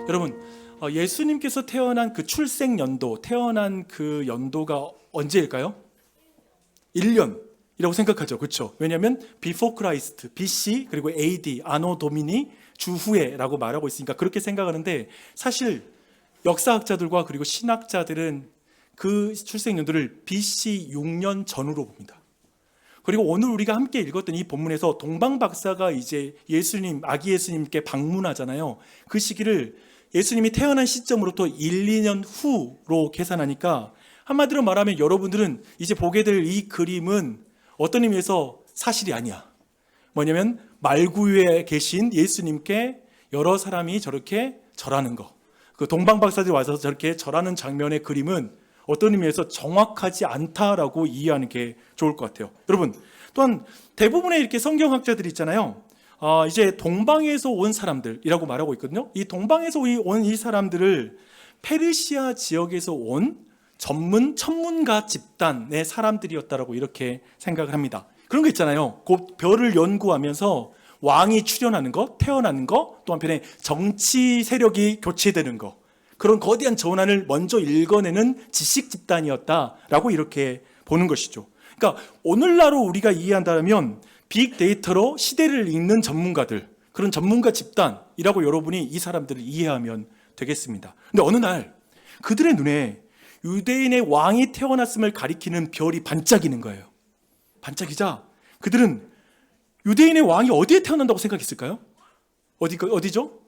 여러분, 예수님께서 태어난 그 출생 연도, 태어난 그 연도가 언제일까요? 1년이라고 생각하죠. 그렇죠? 왜냐하면 before Christ, BC, 그리고 AD, 아노 도미니, 주후에라고 말하고 있으니까 그렇게 생각하는데, 사실 역사학자들과 그리고 신학자들은 그 출생 연도를 BC 6년 전으로 봅니다. 그리고 오늘 우리가 함께 읽었던 이 본문에서 동방 박사가 이제 예수님, 아기 예수님께 방문하잖아요. 그 시기를 예수님이 태어난 시점으로부터 1, 2년 후로 계산하니까, 한마디로 말하면 여러분들은 이제 보게 될 이 그림은 어떤 의미에서 사실이 아니야. 뭐냐면 말구유에 계신 예수님께 여러 사람이 저렇게 절하는 거, 그 동방 박사들이 와서 저렇게 절하는 장면의 그림은 어떤 의미에서 정확하지 않다라고 이해하는 게 좋을 것 같아요. 여러분, 또한 대부분의 이렇게 성경학자들이 있잖아요. 이제 동방에서 온 사람들이라고 말하고 있거든요. 이 동방에서 온 이 사람들을 페르시아 지역에서 온 천문가 집단의 사람들이었다라고 이렇게 생각을 합니다. 그런 거 있잖아요. 곧 별을 연구하면서 왕이 출현하는 거, 태어나는 거, 또 한편에 정치 세력이 교체되는 거, 그런 거대한 전환을 먼저 읽어내는 지식 집단이었다라고 이렇게 보는 것이죠. 그러니까 오늘날로 우리가 이해한다면 빅데이터로 시대를 읽는 전문가들, 그런 전문가 집단이라고 여러분이 이 사람들을 이해하면 되겠습니다. 근데 어느 날 그들의 눈에 유대인의 왕이 태어났음을 가리키는 별이 반짝이는 거예요. 반짝이자 그들은 유대인의 왕이 어디에 태어난다고 생각했을까요? 어디죠?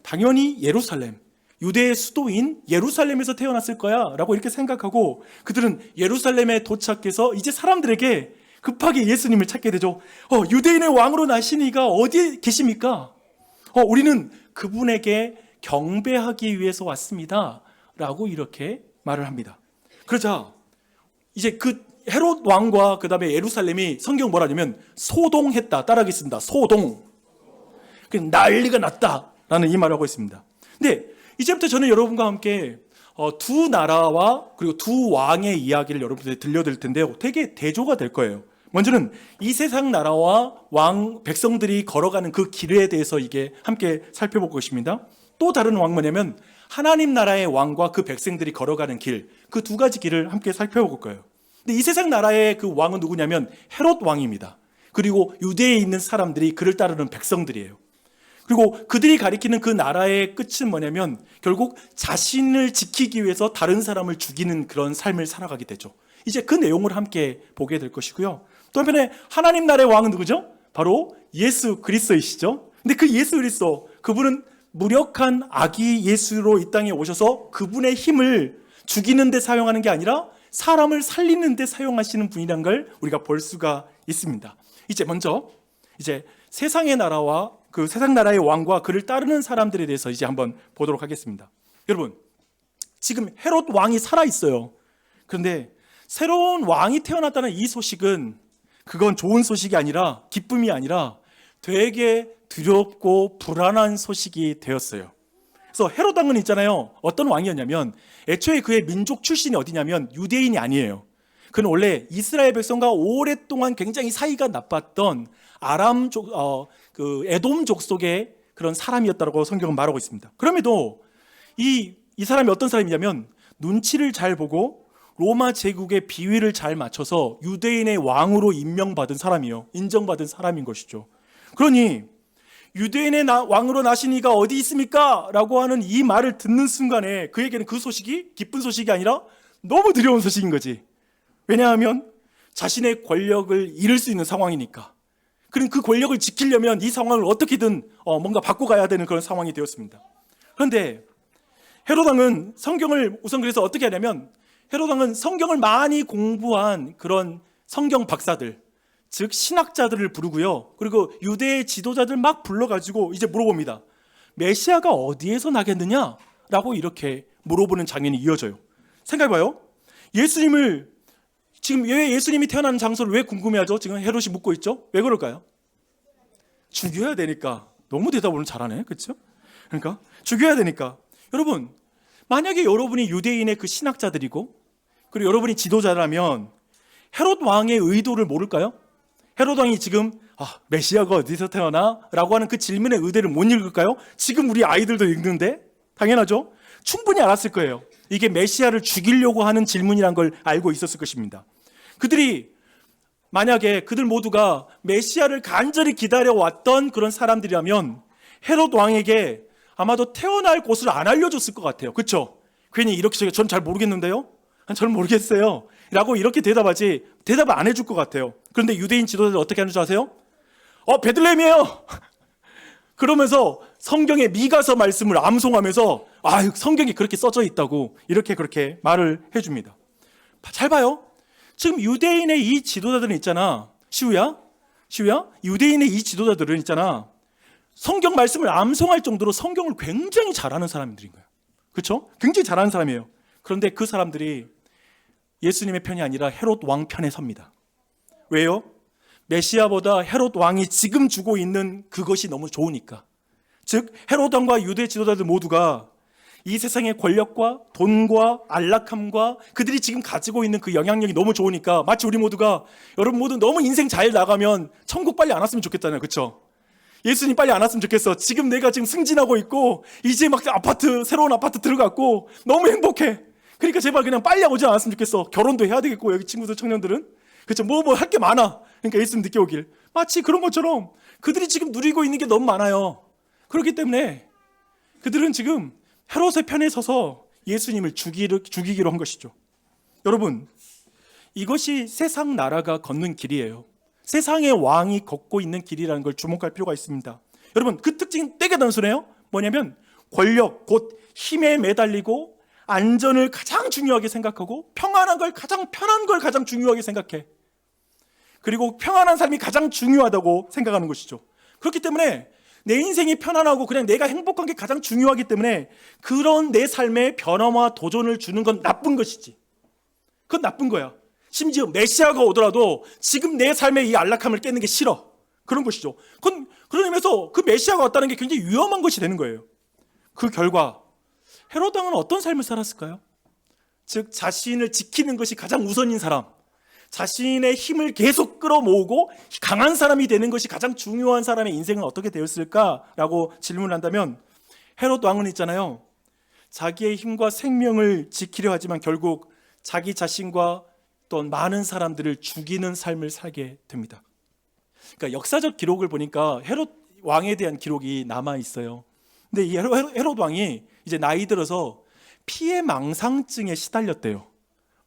당연히 예루살렘, 유대의 수도인 예루살렘에서 태어났을 거야 라고 이렇게 생각하고, 그들은 예루살렘에 도착해서 이제 사람들에게 급하게 예수님을 찾게 되죠. 유대인의 왕으로 나신 이가 어디에 계십니까? 우리는 그분에게 경배하기 위해서 왔습니다 라고 이렇게 말을 합니다. 그러자 이제 그 헤롯 왕과 그 다음에 예루살렘이, 성경 뭐라냐면 소동했다, 따라하겠습니다. 소동. 난리가 났다라는 이 말을 하고 있습니다. 근데 이제부터 저는 여러분과 함께 두 나라와 그리고 두 왕의 이야기를 여러분들에게 들려드릴 텐데요, 되게 대조가 될 거예요. 먼저는 이 세상 나라와 왕 백성들이 걸어가는 그 길에 대해서 이게 함께 살펴볼 것입니다. 또 다른 왕 뭐냐면 하나님 나라의 왕과 그 백성들이 걸어가는 길, 그 두 가지 길을 함께 살펴볼 거예요. 근데 이 세상 나라의 그 왕은 누구냐면 헤롯 왕입니다. 그리고 유대에 있는 사람들이 그를 따르는 백성들이에요. 그리고 그들이 가리키는 그 나라의 끝은 뭐냐면 결국 자신을 지키기 위해서 다른 사람을 죽이는 그런 삶을 살아가게 되죠. 이제 그 내용을 함께 보게 될 것이고요. 또 한편에 하나님 나라의 왕은 누구죠? 바로 예수 그리스도이시죠. 근데 그 예수 그리스도, 그분은 무력한 아기 예수로 이 땅에 오셔서 그분의 힘을 죽이는 데 사용하는 게 아니라 사람을 살리는 데 사용하시는 분이란 걸 우리가 볼 수가 있습니다. 이제 먼저 세상의 나라와 그 세상 나라의 왕과 그를 따르는 사람들에 대해서 이제 한번 보도록 하겠습니다. 여러분, 지금 헤롯 왕이 살아 있어요. 그런데 새로운 왕이 태어났다는 이 소식은, 그건 좋은 소식이 아니라, 기쁨이 아니라 되게 두렵고 불안한 소식이 되었어요. 그래서 헤롯 왕은 있잖아요, 어떤 왕이었냐면 애초에 그의 민족 출신이 어디냐면 유대인이 아니에요. 그는 원래 이스라엘 백성과 오랫동안 굉장히 사이가 나빴던 에돔 족속의 그런 사람이었다고 성경은 말하고 있습니다. 그럼에도 이 사람이 어떤 사람이냐면 눈치를 잘 보고 로마 제국의 비위를 잘 맞춰서 유대인의 왕으로 임명받은 사람이에요. 인정받은 사람인 것이죠. 그러니 유대인의 왕으로 나신 이가 어디 있습니까? 라고 하는 이 말을 듣는 순간에 그에게는 그 소식이 기쁜 소식이 아니라 너무 두려운 소식인 거지. 왜냐하면 자신의 권력을 잃을 수 있는 상황이니까. 그럼 그 권력을 지키려면 이 상황을 어떻게든 뭔가 바꿔가야 되는 그런 상황이 되었습니다. 그런데 헤롯 왕은 성경을 우선 그래서 어떻게 하냐면, 헤롯 왕은 성경을 많이 공부한 그런 성경 박사들, 즉 신학자들을 부르고요, 그리고 유대의 지도자들 막 불러가지고 이제 물어봅니다. 메시아가 어디에서 나겠느냐라고 이렇게 물어보는 장면이 이어져요. 생각해봐요. 지금 왜 예수님이 태어나는 장소를 왜 궁금해하죠? 지금 헤롯이 묻고 있죠? 왜 그럴까요? 죽여야 되니까. 너무 대답을 잘하네, 그렇죠? 그러니까 죽여야 되니까. 여러분, 만약에 여러분이 유대인의 그 신학자들이고 그리고 여러분이 지도자라면 헤롯 왕의 의도를 모를까요? 헤롯 왕이 지금 메시아가 어디서 태어나? 라고 하는 그 질문의 의대를 못 읽을까요? 지금 우리 아이들도 읽는데? 당연하죠. 충분히 알았을 거예요. 이게 메시아를 죽이려고 하는 질문이란 걸 알고 있었을 것입니다. 그들이 만약에 그들 모두가 메시아를 간절히 기다려왔던 그런 사람들이라면 헤롯 왕에게 아마도 태어날 곳을 안 알려줬을 것 같아요. 그렇죠? 괜히 이렇게 전 잘 모르겠는데요? 저는 모르겠어요. 라고 이렇게 대답하지 대답을 안 해줄 것 같아요. 그런데 유대인 지도자들 어떻게 하는 줄 아세요? 베들레헴이에요. 그러면서 성경의 미가서 말씀을 암송하면서 성경이 그렇게 써져 있다고 그렇게 말을 해줍니다. 잘 봐요. 지금 유대인의 이 지도자들은 있잖아. 시우야, 유대인의 이 지도자들은 있잖아. 성경 말씀을 암송할 정도로 성경을 굉장히 잘하는 사람들인 거예요. 그렇죠? 굉장히 잘하는 사람이에요. 그런데 그 사람들이 예수님의 편이 아니라 헤롯 왕 편에 섭니다. 왜요? 메시아보다 헤롯 왕이 지금 주고 있는 그것이 너무 좋으니까. 즉 헤롯 왕과 유대 지도자들 모두가 이 세상의 권력과 돈과 안락함과 그들이 지금 가지고 있는 그 영향력이 너무 좋으니까 마치 우리 모두가 여러분 모두 너무 인생 잘 나가면 천국 빨리 안 왔으면 좋겠잖아요. 그렇죠? 예수님 빨리 안 왔으면 좋겠어. 지금 내가 지금 승진하고 있고 이제 막 새로운 아파트 들어갔고 너무 행복해. 그러니까 제발 그냥 빨리 오지 않았으면 좋겠어. 결혼도 해야 되겠고 여기 친구들 청년들은 그렇죠? 뭐 할 게 많아. 그러니까 예수님 늦게 오길. 마치 그런 것처럼 그들이 지금 누리고 있는 게 너무 많아요. 그렇기 때문에 그들은 지금 헤롯의 편에 서서 예수님을 죽이기로 한 것이죠. 여러분, 이것이 세상 나라가 걷는 길이에요. 세상의 왕이 걷고 있는 길이라는 걸 주목할 필요가 있습니다. 여러분, 그 특징 되게 단순해요. 뭐냐면 권력, 곧 힘에 매달리고 안전을 가장 중요하게 생각하고 편안한 걸 가장 중요하게 생각해. 그리고 평안한 삶이 가장 중요하다고 생각하는 것이죠. 그렇기 때문에 내 인생이 편안하고 그냥 내가 행복한 게 가장 중요하기 때문에 그런 내 삶에 변화와 도전을 주는 건 나쁜 것이지. 그건 나쁜 거야. 심지어 메시아가 오더라도 지금 내 삶의 이 안락함을 깨는 게 싫어. 그런 것이죠. 그런 의미에서 그 메시아가 왔다는 게 굉장히 위험한 것이 되는 거예요. 그 결과 헤롯 왕은 어떤 삶을 살았을까요? 즉 자신을 지키는 것이 가장 우선인 사람, 자신의 힘을 계속 끌어모으고 강한 사람이 되는 것이 가장 중요한 사람의 인생은 어떻게 되었을까라고 질문을 한다면 헤롯 왕은 있잖아요. 자기의 힘과 생명을 지키려 하지만 결국 자기 자신과 또 많은 사람들을 죽이는 삶을 살게 됩니다. 그러니까 역사적 기록을 보니까 헤롯 왕에 대한 기록이 남아 있어요. 근데 이 헤롯 왕이 이제 나이 들어서 피해망상증에 시달렸대요.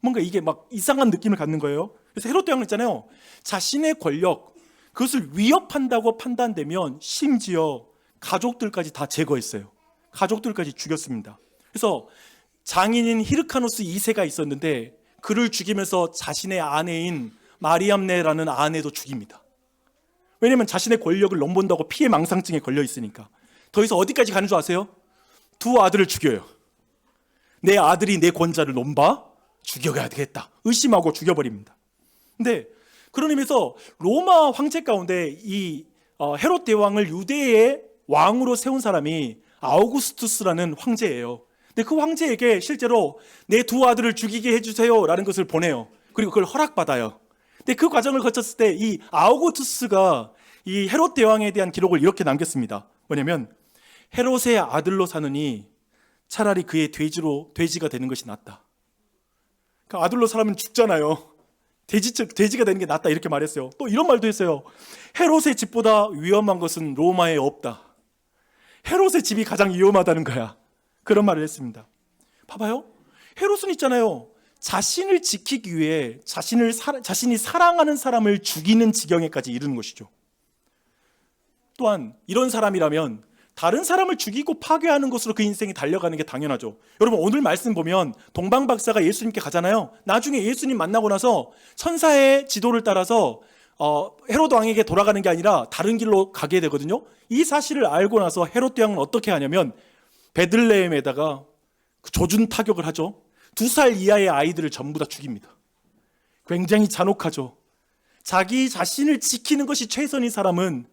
뭔가 이게 막 이상한 느낌을 갖는 거예요. 그래서 헤롯 왕은 있잖아요. 자신의 권력, 그것을 위협한다고 판단되면 심지어 가족들까지 다 제거했어요. 가족들까지 죽였습니다. 그래서 장인인 히르카노스 2세가 있었는데 그를 죽이면서 자신의 아내인 마리암네라는 아내도 죽입니다. 왜냐하면 자신의 권력을 넘본다고 피해망상증에 걸려 있으니까. 더 이상 어디까지 가는 줄 아세요? 두 아들을 죽여요. 내 아들이 내 권자를 넘봐? 죽여야 되겠다. 의심하고 죽여버립니다. 근데 그런 의미에서 로마 황제 가운데 이 헤롯 대왕을 유대의 왕으로 세운 사람이 아우구스투스라는 황제예요. 근데 그 황제에게 실제로 내 두 아들을 죽이게 해주세요 라는 것을 보내요. 그리고 그걸 허락받아요. 근데 그 과정을 거쳤을 때 이 아우구스투스가 이 헤롯 대왕에 대한 기록을 이렇게 남겼습니다. 뭐냐면 헤롯의 아들로 사느니 차라리 그의 돼지가 되는 것이 낫다. 그 아들로 살면 죽잖아요. 돼지가 되는 게 낫다 이렇게 말했어요. 또 이런 말도 했어요. 헤롯의 집보다 위험한 것은 로마에 없다. 헤롯의 집이 가장 위험하다는 거야. 그런 말을 했습니다. 봐봐요. 헤롯은 있잖아요. 자신을 지키기 위해 자신이 사랑하는 사람을 죽이는 지경에까지 이르는 것이죠. 또한 이런 사람이라면 다른 사람을 죽이고 파괴하는 것으로 그 인생이 달려가는 게 당연하죠. 여러분 오늘 말씀 보면 동방박사가 예수님께 가잖아요. 나중에 예수님 만나고 나서 천사의 지도를 따라서 헤롯 왕에게 돌아가는 게 아니라 다른 길로 가게 되거든요. 이 사실을 알고 나서 헤롯 왕은 어떻게 하냐면 베들레헴에다가 조준 타격을 하죠. 2살 이하의 아이들을 전부 다 죽입니다. 굉장히 잔혹하죠. 자기 자신을 지키는 것이 최선인 사람은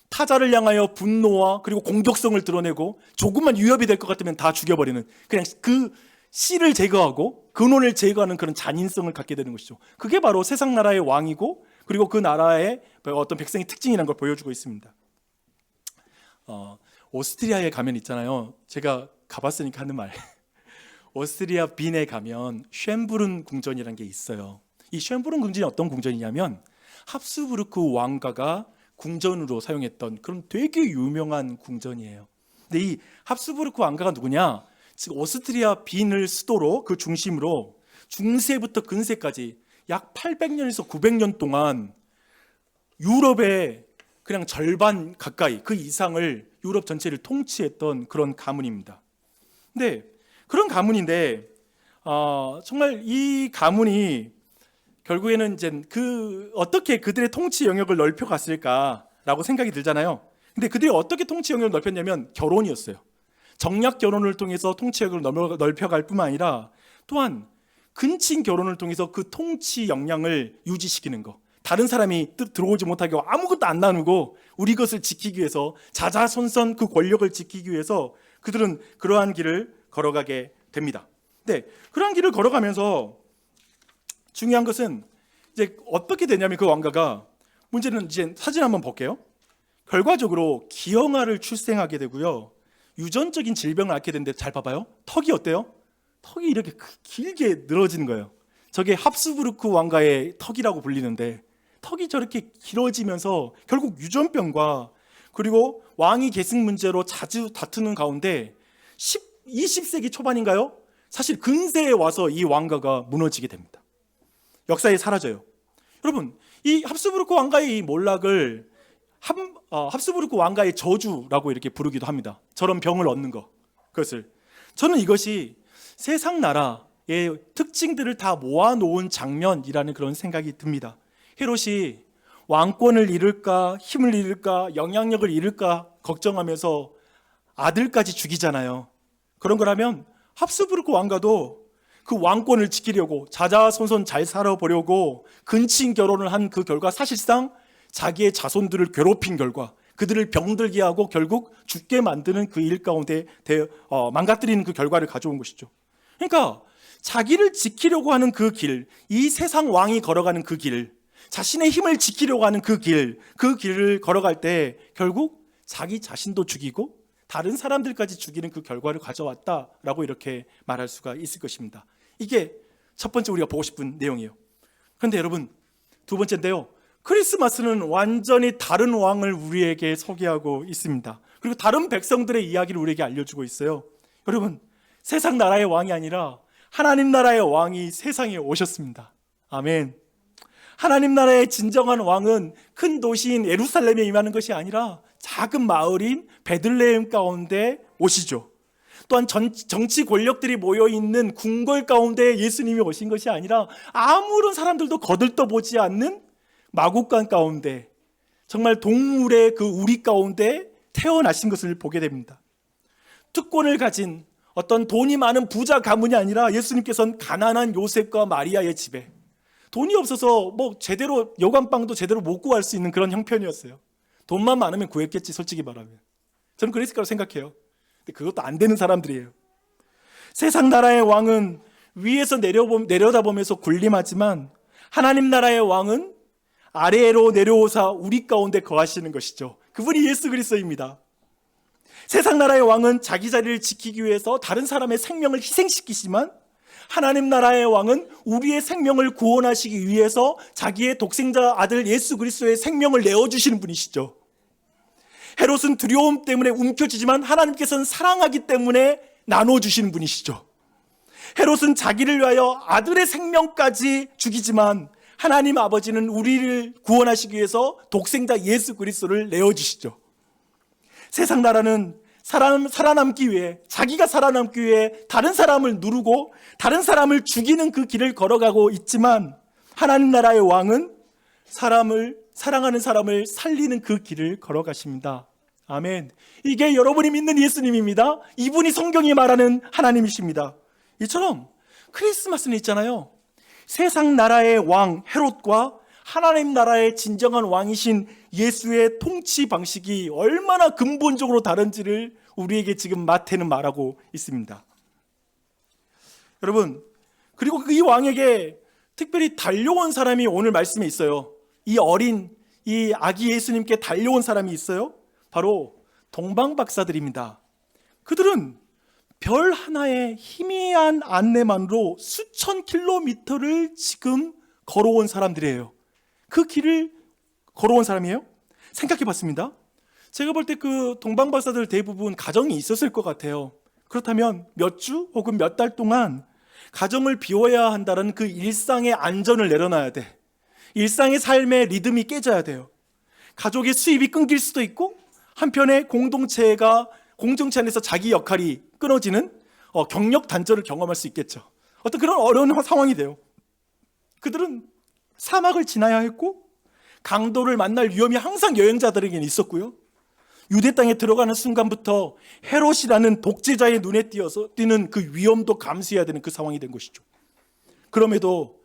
타자를 향하여 분노와 그리고 공격성을 드러내고 조금만 위협이 될 것 같으면 다 죽여버리는, 그냥 그 씨를 제거하고 근원을 제거하는 그런 잔인성을 갖게 되는 것이죠. 그게 바로 세상 나라의 왕이고 그리고 그 나라의 어떤 백성의 특징이라는 걸 보여주고 있습니다. 오스트리아에 가면 있잖아요. 제가 가봤으니까 하는 말. 오스트리아 빈에 가면 쉔브룬 궁전이라는 게 있어요. 이 쉔브룬 궁전이 어떤 궁전이냐면 합스부르크 왕가가 궁전으로 사용했던 그런 되게 유명한 궁전이에요. 근데 이 합스부르크 왕가가 누구냐? 즉 오스트리아 빈을 수도로 그 중심으로 중세부터 근세까지 약 800년에서 900년 동안 유럽의 그냥 절반 가까이 그 이상을 유럽 전체를 통치했던 그런 가문입니다. 근데 그런 가문인데 정말 이 가문이 결국에는 이제 어떻게 그들의 통치 영역을 넓혀갔을까라고 생각이 들잖아요. 근데 그들이 어떻게 통치 영역을 넓혔냐면 결혼이었어요. 정략 결혼을 통해서 통치 영역을 넓혀갈 뿐만 아니라 또한 근친 결혼을 통해서 그 통치 역량을 유지시키는 거. 다른 사람이 들어오지 못하게 아무것도 안 나누고 우리 것을 지키기 위해서 자자손손 그 권력을 지키기 위해서 그들은 그러한 길을 걸어가게 됩니다. 네, 그러한 길을 걸어가면서 중요한 것은 이제 어떻게 되냐면 그 왕가가 문제는 이제 사진 한번 볼게요. 결과적으로 기형아를 출생하게 되고요. 유전적인 질병을 앓게 되는데 잘 봐봐요. 턱이 어때요? 턱이 이렇게 길게 늘어지는 거예요. 저게 합스부르크 왕가의 턱이라고 불리는데 턱이 저렇게 길어지면서 결국 유전병과 그리고 왕위 계승 문제로 자주 다투는 가운데 20세기 초반인가요? 사실 근세에 와서 이 왕가가 무너지게 됩니다. 역사에 사라져요. 여러분, 이 합스부르크 왕가의 이 몰락을 합스부르크 왕가의 저주라고 이렇게 부르기도 합니다. 저런 병을 얻는 거. 그것을 저는 이것이 세상 나라의 특징들을 다 모아놓은 장면이라는 그런 생각이 듭니다. 헤롯이 왕권을 잃을까, 힘을 잃을까, 영향력을 잃을까 걱정하면서 아들까지 죽이잖아요. 그런 거라면 합스부르크 왕가도 그 왕권을 지키려고 자자손손 잘 살아보려고 근친 결혼을 한 그 결과 사실상 자기의 자손들을 괴롭힌 결과 그들을 병들게 하고 결국 죽게 만드는 그 일 가운데 망가뜨리는 그 결과를 가져온 것이죠. 그러니까 자기를 지키려고 하는 그 길, 이 세상 왕이 걸어가는 그 길, 자신의 힘을 지키려고 하는 그 길을 걸어갈 때 결국 자기 자신도 죽이고 다른 사람들까지 죽이는 그 결과를 가져왔다라고 이렇게 말할 수가 있을 것입니다. 이게 첫 번째 우리가 보고 싶은 내용이에요. 그런데 여러분, 두 번째인데요. 크리스마스는 완전히 다른 왕을 우리에게 소개하고 있습니다. 그리고 다른 백성들의 이야기를 우리에게 알려주고 있어요. 여러분, 세상 나라의 왕이 아니라 하나님 나라의 왕이 세상에 오셨습니다. 아멘. 하나님 나라의 진정한 왕은 큰 도시인 예루살렘에 임하는 것이 아니라 작은 마을인 베들레헴 가운데 오시죠. 또한 정치 권력들이 모여있는 궁궐 가운데 예수님이 오신 것이 아니라 아무런 사람들도 거들떠보지 않는 마국간 가운데 정말 동물의 그 우리 가운데 태어나신 것을 보게 됩니다. 특권을 가진 어떤 돈이 많은 부자 가문이 아니라 예수님께서는 가난한 요셉과 마리아의 집에 돈이 없어서 제대로 여관방도 제대로 못 구할 수 있는 그런 형편이었어요. 돈만 많으면 구했겠지, 솔직히 말하면. 저는 그랬을 거라고 생각해요. 근데 그것도 안 되는 사람들이에요. 세상 나라의 왕은 위에서 내려다보면서 군림하지만 하나님 나라의 왕은 아래로 내려오사 우리 가운데 거하시는 것이죠. 그분이 예수 그리스도입니다. 세상 나라의 왕은 자기 자리를 지키기 위해서 다른 사람의 생명을 희생시키지만 하나님 나라의 왕은 우리의 생명을 구원하시기 위해서 자기의 독생자 아들 예수 그리스도의 생명을 내어주시는 분이시죠. 헤롯은 두려움 때문에 움켜쥐지만 하나님께서는 사랑하기 때문에 나눠주시는 분이시죠. 헤롯은 자기를 위하여 아들의 생명까지 죽이지만 하나님 아버지는 우리를 구원하시기 위해서 독생자 예수 그리스도를 내어주시죠. 세상 나라는 살아남기 위해, 자기가 살아남기 위해 다른 사람을 누르고 다른 사람을 죽이는 그 길을 걸어가고 있지만 하나님 나라의 왕은 사랑하는 사람을 살리는 그 길을 걸어가십니다. 아멘. 이게 여러분이 믿는 예수님입니다. 이분이 성경이 말하는 하나님이십니다. 이처럼 크리스마스는 있잖아요. 세상 나라의 왕 헤롯과 하나님 나라의 진정한 왕이신 예수의 통치 방식이 얼마나 근본적으로 다른지를 우리에게 지금 마태는 말하고 있습니다. 여러분, 그리고 이 왕에게 특별히 달려온 사람이 오늘 말씀에 있어요. 이 어린 이 아기 예수님께 달려온 사람이 있어요. 바로 동방박사들입니다. 그들은 별 하나의 희미한 안내만으로 수천 킬로미터를 지금 걸어온 사람들이에요. 그 길을 걸어온 사람이에요? 생각해 봤습니다. 제가 볼 때 그 동방박사들 대부분 가정이 있었을 것 같아요. 그렇다면 몇 주 혹은 몇 달 동안 가정을 비워야 한다는 그 일상의 안전을 내려놔야 돼. 일상의 삶의 리듬이 깨져야 돼요. 가족의 수입이 끊길 수도 있고, 한편에 공동체 안에서 자기 역할이 끊어지는 경력 단절을 경험할 수 있겠죠. 어떤 그런 어려운 상황이 돼요. 그들은 사막을 지나야 했고, 강도를 만날 위험이 항상 여행자들에게는 있었고요. 유대 땅에 들어가는 순간부터 헤롯이라는 독재자의 눈에 띄는 그 위험도 감수해야 되는 그 상황이 된 것이죠. 그럼에도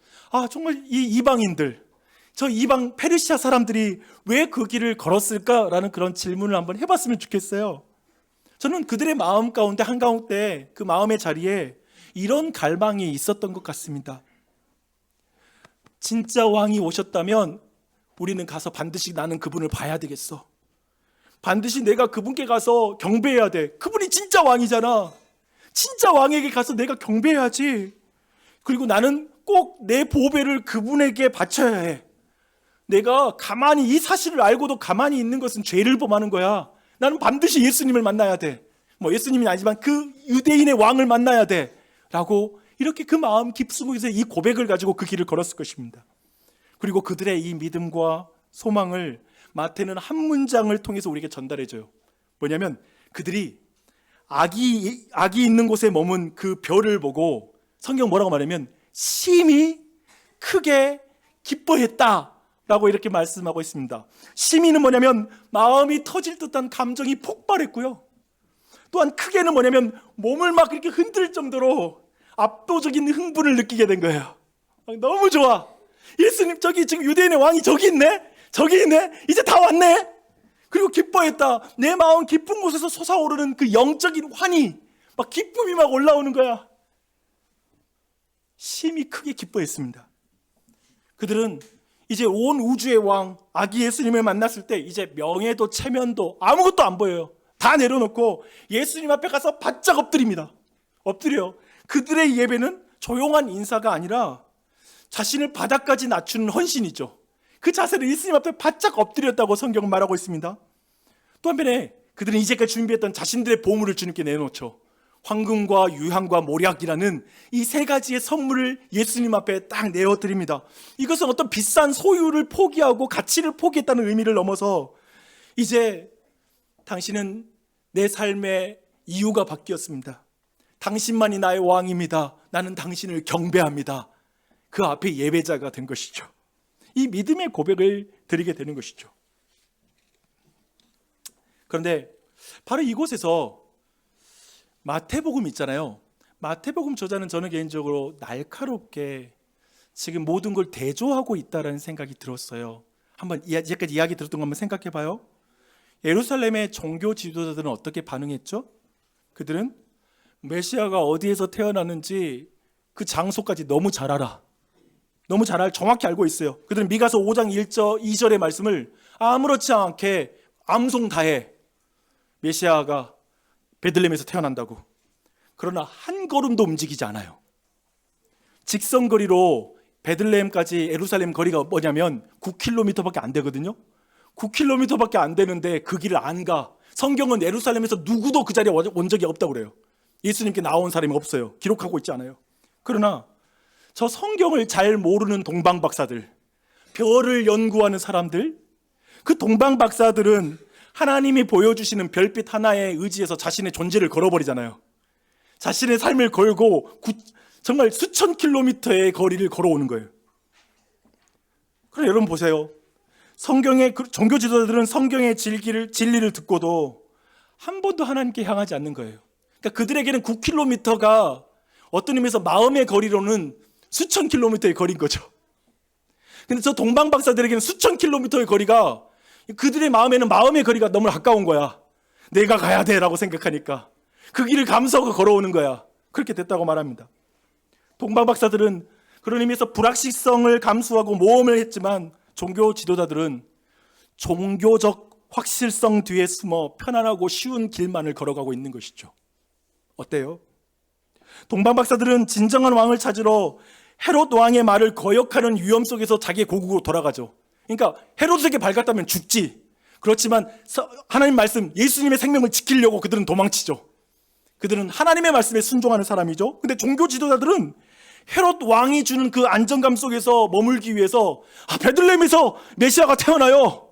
정말 이 이방인들, 저 이방 페르시아 사람들이 왜 그 길을 걸었을까라는 그런 질문을 한번 해봤으면 좋겠어요. 저는 그들의 마음 가운데 한가운데 그 마음의 자리에 이런 갈망이 있었던 것 같습니다. 진짜 왕이 오셨다면 우리는 가서 반드시 나는 그분을 봐야 되겠어. 반드시 내가 그분께 가서 경배해야 돼. 그분이 진짜 왕이잖아. 진짜 왕에게 가서 내가 경배해야지. 그리고 나는 꼭 내 보배를 그분에게 바쳐야 해. 내가 가만히 이 사실을 알고도 가만히 있는 것은 죄를 범하는 거야. 나는 반드시 예수님을 만나야 돼. 예수님이 아니지만 그 유대인의 왕을 만나야 돼. 라고 이렇게 그 마음 깊숙이서 이 고백을 가지고 그 길을 걸었을 것입니다. 그리고 그들의 이 믿음과 소망을 마태는 한 문장을 통해서 우리에게 전달해줘요. 뭐냐면 그들이 악이 있는 곳에 머문 그 별을 보고 성경 뭐라고 말하면 심히 크게 기뻐했다 라고 이렇게 말씀하고 있습니다. 심히는 뭐냐면 마음이 터질 듯한 감정이 폭발했고요. 또한 크게는 뭐냐면 몸을 막 이렇게 흔들 정도로 압도적인 흥분을 느끼게 된 거예요. 너무 좋아. 예수님 저기 지금 유대인의 왕이 저기 있네. 이제 다 왔네. 그리고 기뻐했다. 내 마음 깊은 곳에서 솟아오르는 그 영적인 환희, 막 기쁨이 막 올라오는 거야. 심히 크게 기뻐했습니다. 그들은 이제 온 우주의 왕 아기 예수님을 만났을 때 이제 명예도 체면도 아무것도 안 보여요. 다 내려놓고 예수님 앞에 가서 바짝 엎드립니다. 엎드려요. 그들의 예배는 조용한 인사가 아니라 자신을 바닥까지 낮추는 헌신이죠. 그 자세를 예수님 앞에 바짝 엎드렸다고 성경은 말하고 있습니다. 또 한편에 그들은 이제까지 준비했던 자신들의 보물을 주님께 내놓죠. 황금과 유향과 모략이라는 이 세 가지의 선물을 예수님 앞에 딱 내어드립니다. 이것은 어떤 비싼 소유를 포기하고 가치를 포기했다는 의미를 넘어서 이제 당신은 내 삶의 이유가 바뀌었습니다. 당신만이 나의 왕입니다. 나는 당신을 경배합니다. 그 앞에 예배자가 된 것이죠. 이 믿음의 고백을 드리게 되는 것이죠. 그런데 바로 이곳에서 마태복음 있잖아요. 마태복음 저자는 저는 개인적으로 날카롭게 지금 모든 걸 대조하고 있다는 생각이 들었어요. 한번 이제까지 이야기 들었던 거 한번 생각해 봐요. 예루살렘의 종교 지도자들은 어떻게 반응했죠? 그들은 메시아가 어디에서 태어나는지 그 장소까지 너무 잘 알아. 너무 정확히 알고 있어요. 그들은 미가서 5장 2절의 말씀을 아무렇지 않게 암송 다 해. 메시아가 베들레헴에서 태어난다고. 그러나 한 걸음도 움직이지 않아요. 직선거리로 베들레헴까지 예루살렘 거리가 뭐냐면 9km밖에 안 되거든요. 9km밖에 안 되는데 그 길을 안 가. 성경은 예루살렘에서 누구도 그 자리에 온 적이 없다고 그래요. 예수님께 나온 사람이 없어요. 기록하고 있지 않아요. 그러나 저 성경을 잘 모르는 동방박사들, 별을 연구하는 사람들, 그 동방박사들은 하나님이 보여주시는 별빛 하나에 의지해서 자신의 존재를 걸어버리잖아요. 자신의 삶을 걸고 정말 수천 킬로미터의 거리를 걸어오는 거예요. 그럼 여러분 보세요. 성경의 종교 지도자들은 성경의 진리를 듣고도 한 번도 하나님께 향하지 않는 거예요. 그러니까 그들에게는 9km가 어떤 의미에서 마음의 거리로는 수천 킬로미터의 거리인 거죠. 근데 저 동방박사들에게는 수천 킬로미터의 거리가 그들의 마음에는 마음의 거리가 너무 가까운 거야. 내가 가야 돼라고 생각하니까 그 길을 감싸고 걸어오는 거야. 그렇게 됐다고 말합니다. 동방박사들은 그런 의미에서 불확실성을 감수하고 모험을 했지만 종교 지도자들은 종교적 확실성 뒤에 숨어 편안하고 쉬운 길만을 걸어가고 있는 것이죠. 어때요? 동방 박사들은 진정한 왕을 찾으러 헤롯 왕의 말을 거역하는 위험 속에서 자기의 고국으로 돌아가죠. 그러니까 헤롯에게 발갔다면 죽지. 그렇지만 하나님 말씀, 예수님의 생명을 지키려고 그들은 도망치죠. 그들은 하나님의 말씀에 순종하는 사람이죠. 근데 종교 지도자들은 헤롯 왕이 주는 그 안정감 속에서 머물기 위해서 베들레헴에서 메시아가 태어나요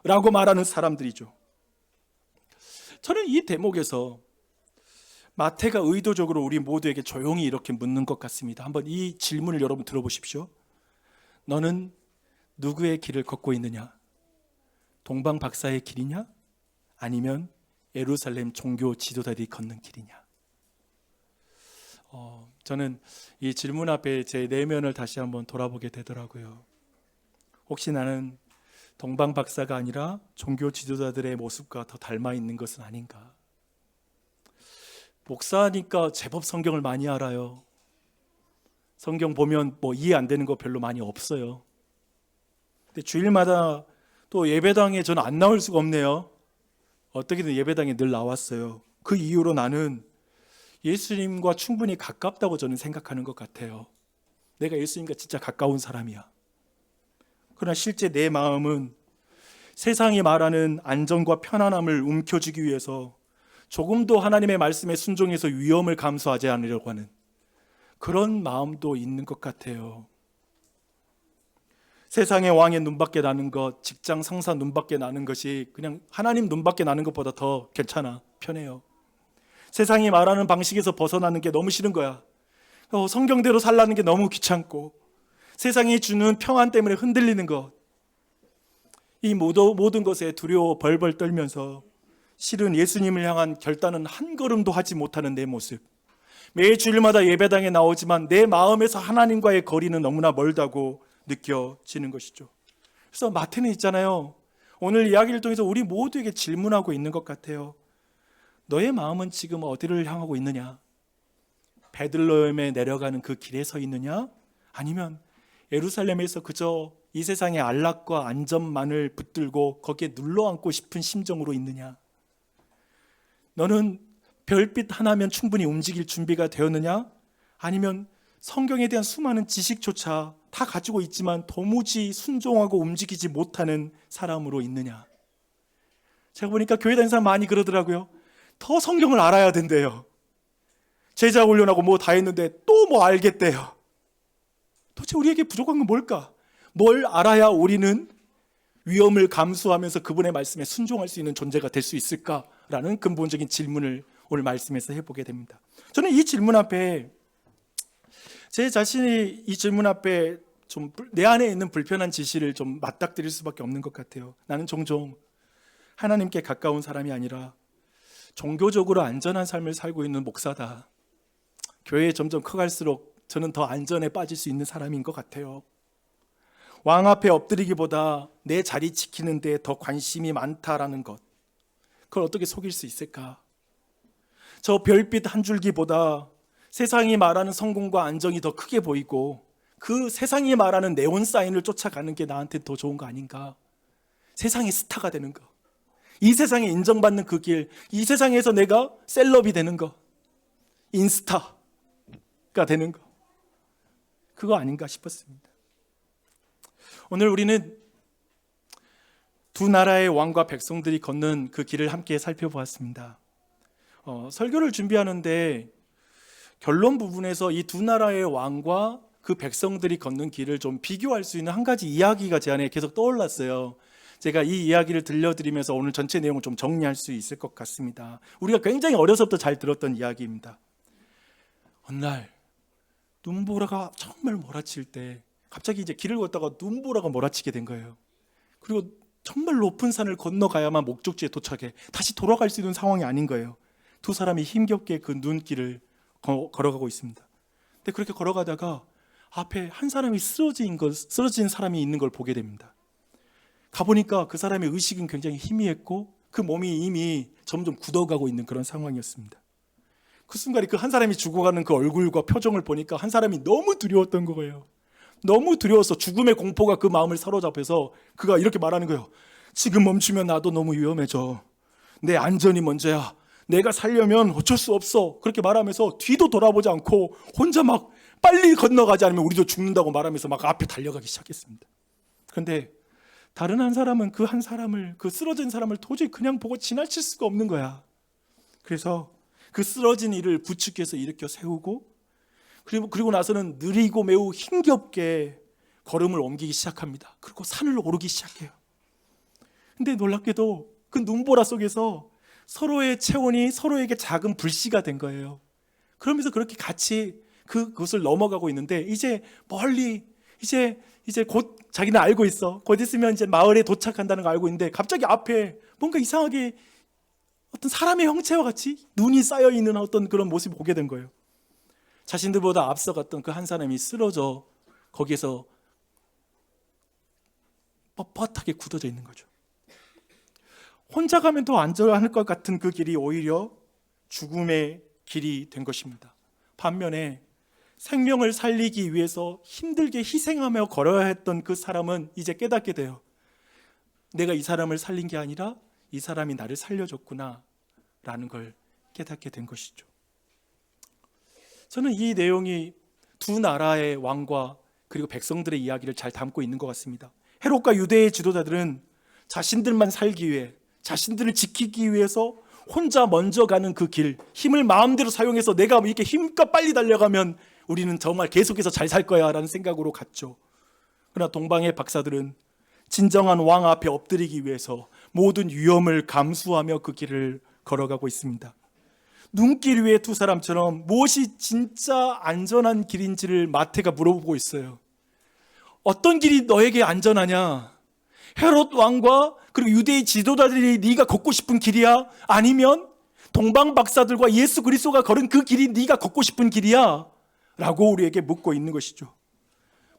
라고 말하는 사람들이죠. 저는 이 대목에서 마태가 의도적으로 우리 모두에게 조용히 이렇게 묻는 것 같습니다. 한번 이 질문을 여러분 들어보십시오. 너는 누구의 길을 걷고 있느냐? 동방 박사의 길이냐? 아니면 예루살렘 종교 지도자들이 걷는 길이냐? 저는 이 질문 앞에 제 내면을 다시 한번 돌아보게 되더라고요. 혹시 나는 동방 박사가 아니라 종교 지도자들의 모습과 더 닮아 있는 것은 아닌가? 목사니까 제법 성경을 많이 알아요. 성경 보면 뭐 이해 안 되는 거 별로 많이 없어요. 근데 주일마다 또 예배당에 저는 안 나올 수가 없네요. 어떻게든 예배당에 늘 나왔어요. 그 이후로 나는 예수님과 충분히 가깝다고 저는 생각하는 것 같아요. 내가 예수님과 진짜 가까운 사람이야. 그러나 실제 내 마음은 세상이 말하는 안정과 편안함을 움켜쥐기 위해서 조금도 하나님의 말씀에 순종해서 위험을 감수하지 않으려고 하는 그런 마음도 있는 것 같아요. 세상의 왕의 눈밖에 나는 것, 직장 상사 눈밖에 나는 것이 그냥 하나님 눈밖에 나는 것보다 더 괜찮아, 편해요. 세상이 말하는 방식에서 벗어나는 게 너무 싫은 거야. 성경대로 살라는 게 너무 귀찮고 세상이 주는 평안 때문에 흔들리는 것, 이 모든 것에 두려워 벌벌 떨면서 실은 예수님을 향한 결단은 한 걸음도 하지 못하는 내 모습, 매 주일마다 예배당에 나오지만 내 마음에서 하나님과의 거리는 너무나 멀다고 느껴지는 것이죠. 그래서 마태는 있잖아요, 오늘 이야기를 통해서 우리 모두에게 질문하고 있는 것 같아요. 너의 마음은 지금 어디를 향하고 있느냐? 베들레헴에 내려가는 그 길에 서 있느냐? 아니면 예루살렘에서 그저 이 세상의 안락과 안전만을 붙들고 거기에 눌러앉고 싶은 심정으로 있느냐? 너는 별빛 하나면 충분히 움직일 준비가 되었느냐? 아니면 성경에 대한 수많은 지식조차 다 가지고 있지만 도무지 순종하고 움직이지 못하는 사람으로 있느냐? 제가 보니까 교회 다니는 사람 많이 그러더라고요. 더 성경을 알아야 된대요. 제자 훈련하고 뭐 다 했는데 또 뭐 알겠대요. 도대체 우리에게 부족한 건 뭘까? 뭘 알아야 우리는 위험을 감수하면서 그분의 말씀에 순종할 수 있는 존재가 될 수 있을까라는 근본적인 질문을 오늘 말씀에서 해보게 됩니다. 저는 이 질문 앞에, 제 자신이 이 질문 앞에 좀 내 안에 있는 불편한 지시를 좀 맞닥뜨릴 수밖에 없는 것 같아요. 나는 종종 하나님께 가까운 사람이 아니라 종교적으로 안전한 삶을 살고 있는 목사다. 교회에 점점 커갈수록 저는 더 안전에 빠질 수 있는 사람인 것 같아요. 왕 앞에 엎드리기보다 내 자리 지키는 데 더 관심이 많다라는 것, 그걸 어떻게 속일 수 있을까? 저 별빛 한 줄기보다 세상이 말하는 성공과 안정이 더 크게 보이고 그 세상이 말하는 네온 사인을 쫓아가는 게 나한테 더 좋은 거 아닌가? 세상의 스타가 되는 거, 이 세상에 인정받는 그 길, 이 세상에서 내가 셀럽이 되는 거, 인스타가 되는 거, 그거 아닌가 싶었습니다. 오늘 우리는 두 나라의 왕과 백성들이 걷는 그 길을 함께 살펴보았습니다. 설교를 준비하는데 결론 부분에서 이 두 나라의 왕과 그 백성들이 걷는 길을 좀 비교할 수 있는 한 가지 이야기가 제 안에 계속 떠올랐어요. 제가 이 이야기를 들려드리면서 오늘 전체 내용을 좀 정리할 수 있을 것 같습니다. 우리가 굉장히 어려서부터 잘 들었던 이야기입니다. 어느 날 눈보라가 정말 몰아칠 때 갑자기 이제 길을 걷다가 눈보라가 몰아치게 된 거예요. 그리고 정말 높은 산을 건너가야만 목적지에 도착해 다시 돌아갈 수 있는 상황이 아닌 거예요. 두 사람이 힘겹게 그 눈길을 걸어가고 있습니다. 근데 그렇게 걸어가다가 앞에 한 사람이 쓰러진 사람이 있는 걸 보게 됩니다. 가보니까 그 사람의 의식은 굉장히 희미했고 그 몸이 이미 점점 굳어가고 있는 그런 상황이었습니다. 그 순간에 그 한 사람이 죽어가는 그 얼굴과 표정을 보니까 한 사람이 너무 두려웠던 거예요. 너무 두려워서 죽음의 공포가 그 마음을 사로잡혀서 그가 이렇게 말하는 거예요. 지금 멈추면 나도 너무 위험해져. 내 안전이 먼저야. 내가 살려면 어쩔 수 없어. 그렇게 말하면서 뒤도 돌아보지 않고 혼자 막 빨리 건너가지 않으면 우리도 죽는다고 말하면서 막 앞에 달려가기 시작했습니다. 그런데 다른 한 사람은 그 한 사람을, 그 쓰러진 사람을 도저히 그냥 보고 지나칠 수가 없는 거야. 그래서 그 쓰러진 이를 부축해서 일으켜 세우고 그리고 나서는 느리고 매우 힘겹게 걸음을 옮기기 시작합니다. 그리고 산을 오르기 시작해요. 근데 놀랍게도 그 눈보라 속에서 서로의 체온이 서로에게 작은 불씨가 된 거예요. 그러면서 그렇게 같이 그것을 넘어가고 있는데 이제 멀리 이제 곧 자기는 알고 있어. 곧 있으면 이제 마을에 도착한다는 걸 알고 있는데 갑자기 앞에 뭔가 이상하게 어떤 사람의 형체와 같이 눈이 쌓여 있는 어떤 그런 모습을 보게 된 거예요. 자신들보다 앞서갔던 그 한 사람이 쓰러져 거기에서 뻣뻣하게 굳어져 있는 거죠. 혼자 가면 더 안전할 것 같은 그 길이 오히려 죽음의 길이 된 것입니다. 반면에 생명을 살리기 위해서 힘들게 희생하며 걸어야 했던 그 사람은 이제 깨닫게 돼요. 내가 이 사람을 살린 게 아니라 이 사람이 나를 살려줬구나 라는 걸 깨닫게 된 것이죠. 저는 이 내용이 두 나라의 왕과 그리고 백성들의 이야기를 잘 담고 있는 것 같습니다. 헤롯과 유대의 지도자들은 자신들만 살기 위해, 자신들을 지키기 위해서 혼자 먼저 가는 그 길, 힘을 마음대로 사용해서 내가 이렇게 힘껏 빨리 달려가면 우리는 정말 계속해서 잘 살 거야 라는 생각으로 갔죠. 그러나 동방의 박사들은 진정한 왕 앞에 엎드리기 위해서 모든 위험을 감수하며 그 길을 걸어가고 있습니다. 눈길 위의 두 사람처럼 무엇이 진짜 안전한 길인지를 마태가 물어보고 있어요. 어떤 길이 너에게 안전하냐? 헤롯 왕과 그리고 유대의 지도자들이 네가 걷고 싶은 길이야? 아니면 동방 박사들과 예수 그리스도가 걸은 그 길이 네가 걷고 싶은 길이야? 라고 우리에게 묻고 있는 것이죠.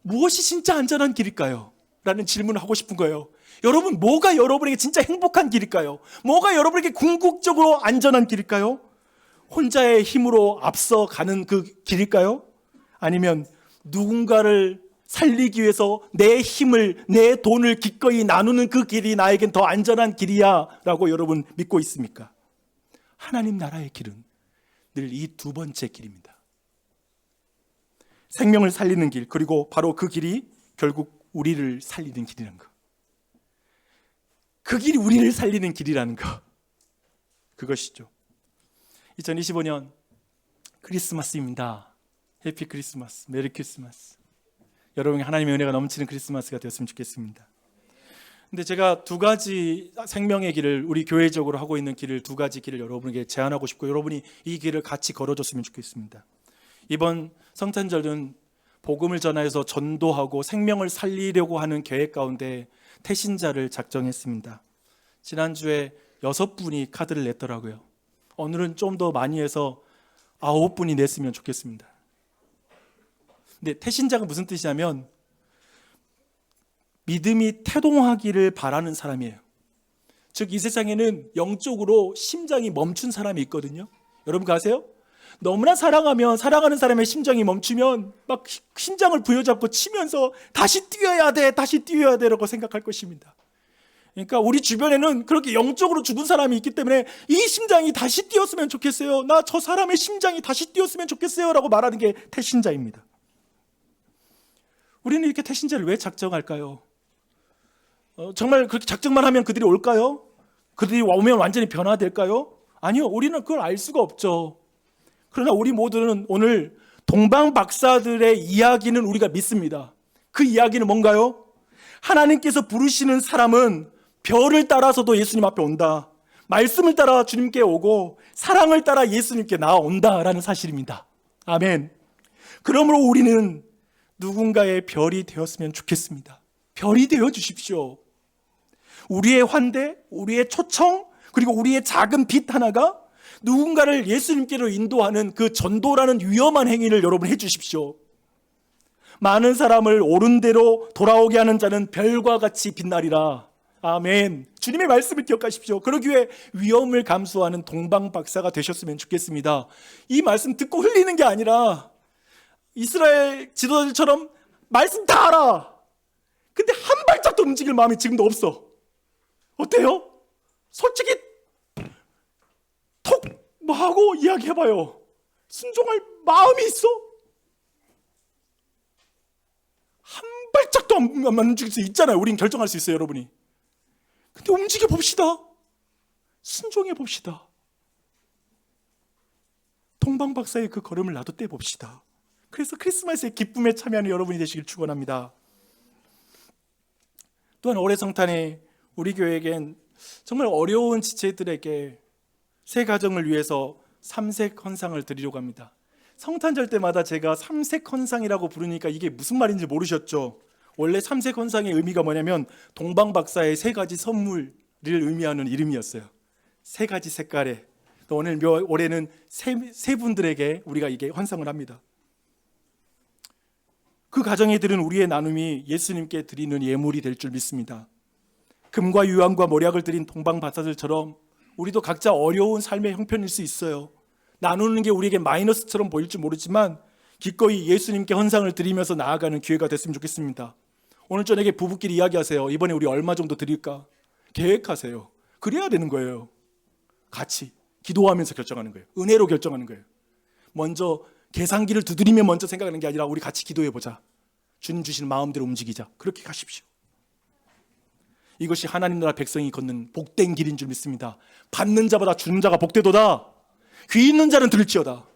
무엇이 진짜 안전한 길일까요? 라는 질문을 하고 싶은 거예요. 여러분, 뭐가 여러분에게 진짜 행복한 길일까요? 뭐가 여러분에게 궁극적으로 안전한 길일까요? 혼자의 힘으로 앞서 가는 그 길일까요? 아니면 누군가를 살리기 위해서 내 힘을, 내 돈을 기꺼이 나누는 그 길이 나에겐 더 안전한 길이야 라고 여러분 믿고 있습니까? 하나님 나라의 길은 늘 이 두 번째 길입니다. 생명을 살리는 길, 그리고 바로 그 길이 결국 우리를 살리는 길이라는 것. 그 길이 우리를 살리는 길이라는 것. 그것이죠. 2025년 크리스마스입니다. 해피 크리스마스, 메리 크리스마스. 여러분이 하나님의 은혜가 넘치는 크리스마스가 되었으면 좋겠습니다. 근데 제가 두 가지 생명의 길을, 우리 교회적으로 하고 있는 길을, 두 가지 길을 여러분에게 제안하고 싶고 여러분이 이 길을 같이 걸어줬으면 좋겠습니다. 이번 성탄절은 복음을 전하여서 전도하고 생명을 살리려고 하는 계획 가운데 태신자를 작정했습니다. 지난주에 6분이 카드를 냈더라고요. 오늘은 좀 더 많이 해서 9분이 냈으면 좋겠습니다. 근데 태신자가 무슨 뜻이냐면 믿음이 태동하기를 바라는 사람이에요. 즉 이 세상에는 영적으로 심장이 멈춘 사람이 있거든요. 여러분 아세요? 너무나 사랑하면 사랑하는 사람의 심장이 멈추면 막 심장을 부여잡고 치면서 다시 뛰어야 돼, 다시 뛰어야 돼라고 생각할 것입니다. 그러니까 우리 주변에는 그렇게 영적으로 죽은 사람이 있기 때문에 이 심장이 다시 뛰었으면 좋겠어요. 나 저 사람의 심장이 다시 뛰었으면 좋겠어요 라고 말하는 게 태신자입니다. 우리는 이렇게 태신자를 왜 작정할까요? 정말 그렇게 작정만 하면 그들이 올까요? 그들이 오면 완전히 변화될까요? 아니요, 우리는 그걸 알 수가 없죠. 그러나 우리 모두는 오늘 동방 박사들의 이야기는 우리가 믿습니다. 그 이야기는 뭔가요? 하나님께서 부르시는 사람은 별을 따라서도 예수님 앞에 온다. 말씀을 따라 주님께 오고 사랑을 따라 예수님께 나아온다라는 사실입니다. 아멘. 그러므로 우리는 누군가의 별이 되었으면 좋겠습니다. 별이 되어 주십시오. 우리의 환대, 우리의 초청, 그리고 우리의 작은 빛 하나가 누군가를 예수님께로 인도하는 그 전도라는 위험한 행위를 여러분 해주십시오. 많은 사람을 옳은 대로 돌아오게 하는 자는 별과 같이 빛나리라. 아멘. 주님의 말씀을 기억하십시오. 그러기 위해 위험을 감수하는 동방 박사가 되셨으면 좋겠습니다. 이 말씀 듣고 흘리는 게 아니라 이스라엘 지도자들처럼 말씀 다 알아. 근데 한 발짝도 움직일 마음이 지금도 없어. 어때요? 솔직히 톡 뭐 하고 이야기해봐요. 순종할 마음이 있어? 한 발짝도 안 움직일 수 있잖아요. 우린 결정할 수 있어요, 여러분이. 근데 움직여 봅시다. 순종해 봅시다. 동방 박사의 그 걸음을 나도 떼 봅시다. 그래서 크리스마스의 기쁨에 참여하는 여러분이 되시길 축원합니다. 또한 올해 성탄에 우리 교회에겐 정말 어려운 지체들에게 새 가정을 위해서 삼색 헌상을 드리려고 합니다. 성탄절 때마다 제가 삼색 헌상이라고 부르니까 이게 무슨 말인지 모르셨죠? 원래 삼색 헌상의 의미가 뭐냐면 동방 박사의 세 가지 선물을 의미하는 이름이었어요. 세 가지 색깔의. 또 올해는 세 분들에게 우리가 이게 헌상을 합니다. 그 가정에 드린 우리의 나눔이 예수님께 드리는 예물이 될 줄 믿습니다. 금과 유황과 몰약을 드린 동방 박사들처럼 우리도 각자 어려운 삶의 형편일 수 있어요. 나누는 게 우리에게 마이너스처럼 보일지 모르지만 기꺼이 예수님께 헌상을 드리면서 나아가는 기회가 됐으면 좋겠습니다. 오늘 저녁에 부부끼리 이야기하세요. 이번에 우리 얼마 정도 드릴까? 계획하세요. 그래야 되는 거예요. 같이 기도하면서 결정하는 거예요. 은혜로 결정하는 거예요. 먼저 계산기를 두드리며 먼저 생각하는 게 아니라 우리 같이 기도해보자. 주님 주시는 마음대로 움직이자. 그렇게 가십시오. 이것이 하나님 나라 백성이 걷는 복된 길인 줄 믿습니다. 받는 자보다 주는 자가 복되도다. 귀 있는 자는 들을지어다.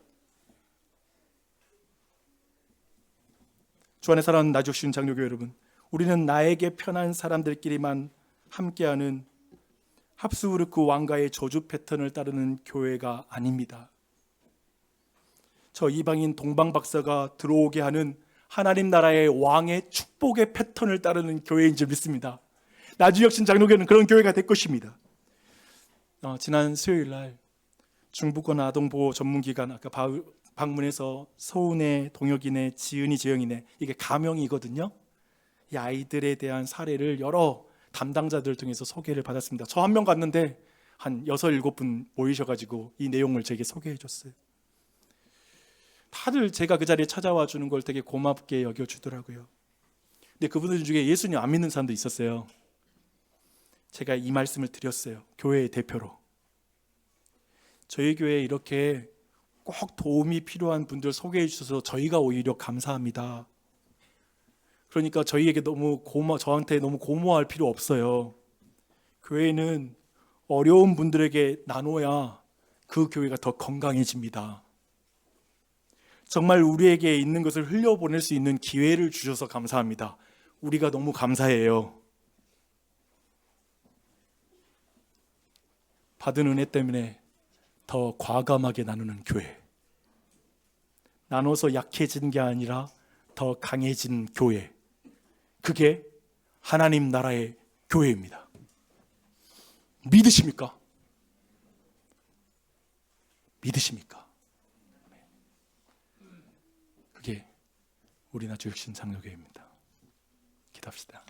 주 안에 사랑하는 나주신 장로교 여러분, 우리는 나에게 편한 사람들끼리만 함께하는 합스부르크 왕가의 저주 패턴을 따르는 교회가 아닙니다. 저 이방인 동방 박사가 들어오게 하는 하나님 나라의 왕의 축복의 패턴을 따르는 교회인 줄 믿습니다. 나주혁신 장로교는 그런 교회가 될 것입니다. 지난 수요일 날 중부권 아동보호 전문기관 아까 방문해서 서운의, 동혁이네, 지은이, 재영이네 이게 가명이거든요. 이 아이들에 대한 사례를 여러 담당자들 통해서 소개를 받았습니다. 저 한 명 갔는데 한 6, 7분 모이셔가지고 이 내용을 제게 소개해 줬어요. 다들 제가 그 자리에 찾아와 주는 걸 되게 고맙게 여겨주더라고요. 근데 그분들 중에 예수님 안 믿는 사람도 있었어요. 제가 이 말씀을 드렸어요. 교회의 대표로. 저희 교회에 이렇게 꼭 도움이 필요한 분들 소개해 주셔서 저희가 오히려 감사합니다. 그러니까 저희에게 저한테 너무 고마워할 필요 없어요. 교회는 어려운 분들에게 나눠야 그 교회가 더 건강해집니다. 정말 우리에게 있는 것을 흘려보낼 수 있는 기회를 주셔서 감사합니다. 우리가 너무 감사해요. 받은 은혜 때문에 더 과감하게 나누는 교회. 나눠서 약해진 게 아니라 더 강해진 교회. 그게 하나님 나라의 교회입니다. 믿으십니까? 믿으십니까? 그게 우리 나주혁신 장로교회입니다. 기도합시다.